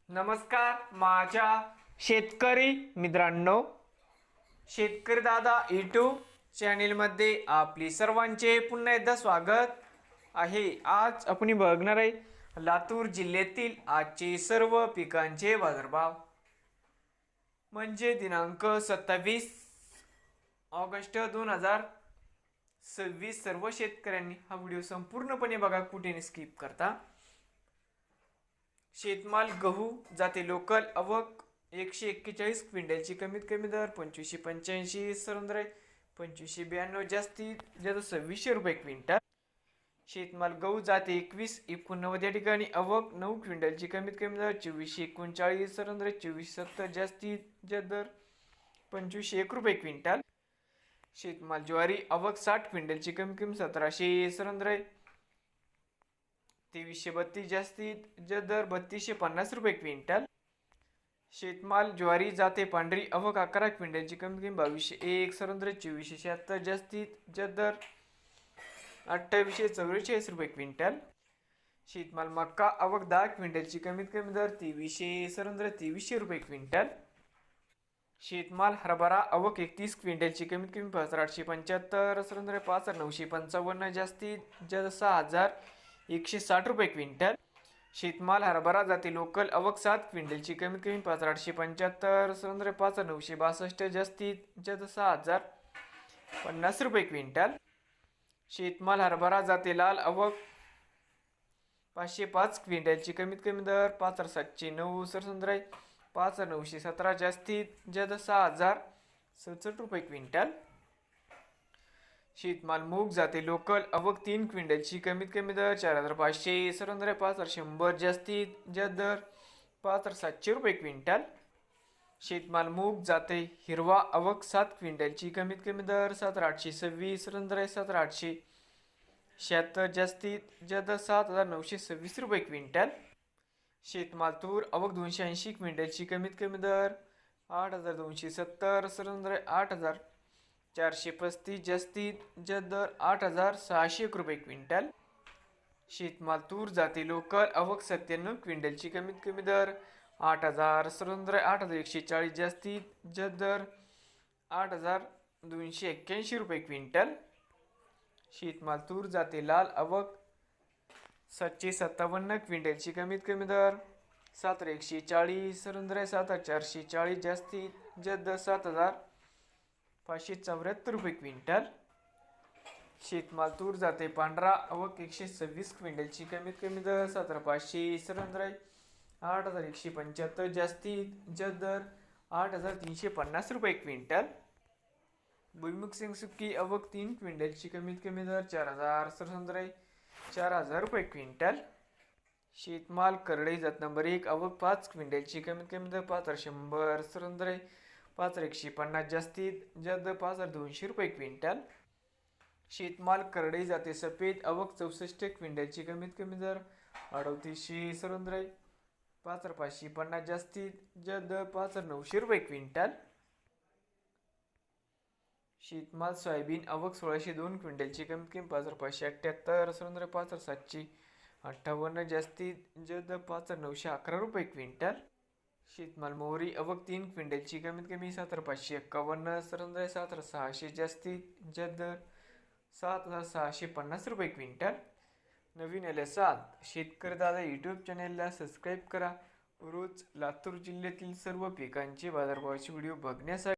नमस्कार माझ्या शेतकरी मित्रांनो, शेतकरी दादा यूट्यूब चॅनेलमध्ये आपली सर्वांचे पुन्हा एकदा स्वागत आहे। आज आपण बघणार आहे लातूर जिल्ह्यातील आजचे सर्व पिकांचे बाजारभाव, म्हणजे दिनांक 27 ऑगस्ट 2026। सर्व शेतकऱ्यांनी हा व्हिडिओ संपूर्णपणे बघा, कुठे स्किप करता। शेतमाल गहू जाते लोकल आवक 141 क्विंटलची कमीत कमी दर 2585 सरंद्रे 2592 जास्तीत जास्त 2600 रुपये क्विंटल। शेतमाल गहू जाते 2189 या ठिकाणी आवक 9 क्विंटलची कमीत कमी दर 2439 सरंद्रे 2470 जास्तीत जास्त दर 2501 रुपये क्विंटल। शेतमाल ज्वारी आवक 60 क्विंटलची कमीत कमी 1700 सरंद्रे 2332 जास्तीत जास्त दर 3250 रुपये क्विंटल। शेतमाल ज्वारी जाते पांढरी आवक 11 क्विंटलची कमीत कमी 2201 सरंद्रे 2476 जास्तीत जास्त दर 2844 रुपये क्विंटल। शेतमाल मक्का आवक 10 क्विंटलची कमीत कमी दर 2300 सरंद्रे 2300 रुपये क्विंटल। शेतमाल हरभरा आवक 31 क्विंटलची कमीत कमी 5875 सरंद्रे 5955 जास्तीत जास्त 6160 रुपये क्विंटल। शेतमाल हरभरा जाती लोकल आवक 7 क्विंटलची कमीत कमी 5875 सरंद्रे 5962 जास्तीत जास्त 6050 रुपये क्विंटल। शेतमाल हरभरा जाते लाल आवक 505 क्विंटलची कमीत कमी दर 5709 सरंद्रे 5917 जास्तीत जास्त 6067 रुपये क्विंटल। शेतमाल मूग जाते लोकल आवक 3 क्विंटलची कमीत कमी दर 4500 सरंद्रे 5100 जास्तीत जास्त दर 5700 रुपये क्विंटल। शेतमाल मूग जाते हिरवा आवक 7 क्विंटलची कमीत कमी दर 7826 सरंद्रे 7876 जास्तीत जास्त 7926 रुपये क्विंटल। शेतमाल तूर आवक 280 क्विंटलची कमीत कमी दर 8270 सरंद्रे 8435 जास्तीत जास्त दर 8601 रुपये क्विंटल। शेतमाल तूर जाती लोकल आवक 97 क्विंटलची कमीत कमी दर 8000 सरंद्रे 8140 जास्तीत जास्त दर 8281 रुपये क्विंटल। शेतमाल तूर जाते लाल आवक 757 क्विंटलची कमीत कमी दर 7140 सरंद्रे 7440 जास्तीत जास्त दर 7574 रुपये क्विंटल। शेतमाल तूर जाते पांढरा आवक 126 क्विंटलची कमीत कमी दर 17500 सरंद्रे 8175 जास्तीत जास्त दर 8350 रुपये क्विंटल। भुईमुग सुकी आवक 3 क्विंटलची कमीत कमी दर 4000 सरंद्रे 4000 रुपये क्विंटल। शेतमाल करडई जात नंबर 1 आवक 5 क्विंटलची कमीत कमी दर 5100 सरंद्रे 5150 जास्तीत जास्त दर 5200 रुपये क्विंटल। शेतमाल करडई जाते सफेद आवक 64 क्विंटलची कमीत कमी दर 3800 सरंद्रे 5550 जास्तीत जास्त दर 5900 रुपये क्विंटल। शेतमाल सोयाबीन आवक 1602 क्विंटलची कमीत कमी 5578 सरंद्रे 5758 जास्तीत जास्त 5911 रुपये क्विंटल। शेतमाल मोहरी आवक 3 क्विंटलची कमीत कमी 7551 सरंद्रे 7600 जास्तीत जास्त दर 7650 रुपये क्विंटल। नवीन आल्यासात शेतकरी दादा यूट्यूब चॅनेलला सबस्क्राईब करा। रोज लातूर जिल्ह्यातील सर्व पिकांचे बाजारभावाचे व्हिडिओ बघण्यासाठी